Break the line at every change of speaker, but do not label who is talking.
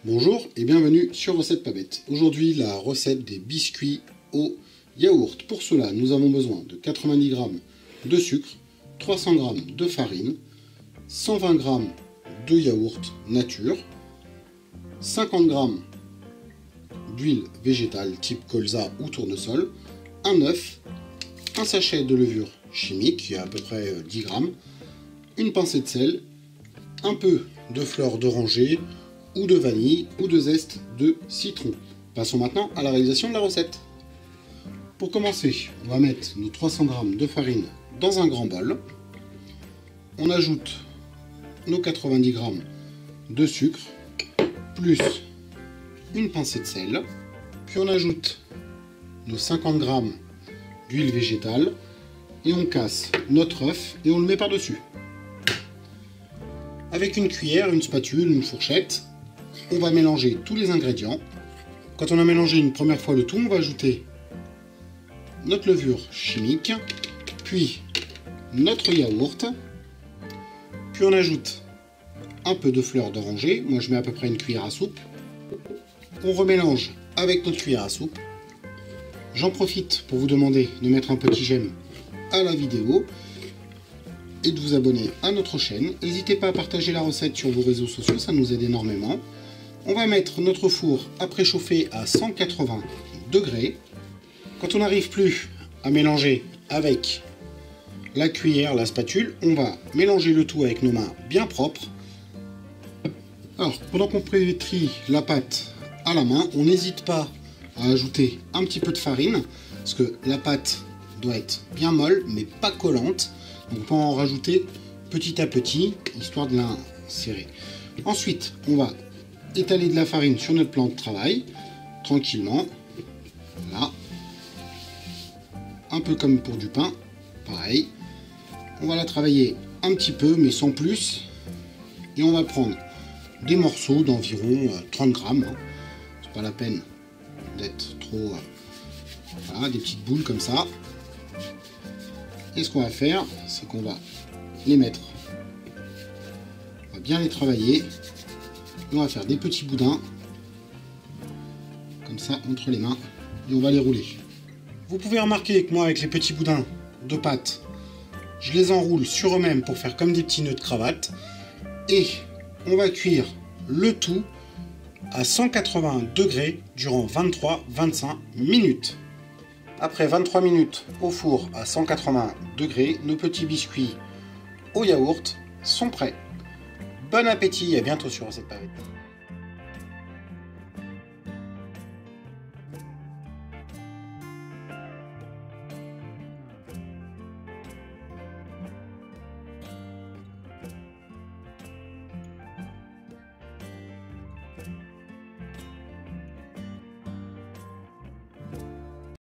Bonjour et bienvenue sur Recette Pas Bête. Aujourd'hui, la recette des biscuits au yaourt. Pour cela, nous avons besoin de 90 g de sucre, 300 g de farine, 120 g de yaourt nature, 50 g d'huile végétale type colza ou tournesol, un œuf, un sachet de levure chimique qui a à peu près 10 g, une pincée de sel, un peu de fleur d'oranger ou de vanille ou de zeste de citron. Passons maintenant à la réalisation de la recette. Pour commencer, on va mettre nos 300 g de farine dans un grand bol. On ajoute nos 90 g de sucre, plus une pincée de sel. Puis on ajoute nos 50 g d'huile végétale et on casse notre œuf et on le met par-dessus. Avec une cuillère, une spatule, une fourchette, on va mélanger tous les ingrédients. Quand on a mélangé une première fois le tout, on va ajouter notre levure chimique, puis notre yaourt, puis on ajoute un peu de fleur d'oranger, moi je mets à peu près une cuillère à soupe. On remélange avec notre cuillère à soupe. J'en profite pour vous demander de mettre un petit j'aime à la vidéo et de vous abonner à notre chaîne. N'hésitez pas à partager la recette sur vos réseaux sociaux, ça nous aide énormément. On va mettre notre four à préchauffer à 180 degrés. Quand on n'arrive plus à mélanger avec la cuillère, la spatule, on va mélanger le tout avec nos mains bien propres. Alors, pendant qu'on pétrit la pâte à la main, on n'hésite pas à ajouter un petit peu de farine, parce que la pâte doit être bien molle, mais pas collante. Donc on peut en rajouter petit à petit, histoire de l'insérer. Ensuite, on va étaler de la farine sur notre plan de travail, tranquillement. Là. Un peu comme pour du pain, pareil. On va la travailler un petit peu, mais sans plus. Et on va prendre des morceaux d'environ 30 g. C'est pas la peine d'être trop... voilà, des petites boules comme ça. Et ce qu'on va faire, c'est qu'on va les mettre. On va bien les travailler. Et on va faire des petits boudins, comme ça, entre les mains. Et on va les rouler. Vous pouvez remarquer que moi, avec les petits boudins de pâte, je les enroule sur eux-mêmes pour faire comme des petits nœuds de cravate. Et on va cuire le tout à 180 degrés durant 23-25 minutes. Après 23 minutes au four à 180 degrés, nos petits biscuits au yaourt sont prêts. Bon appétit et à bientôt sur Recette Pas Bête.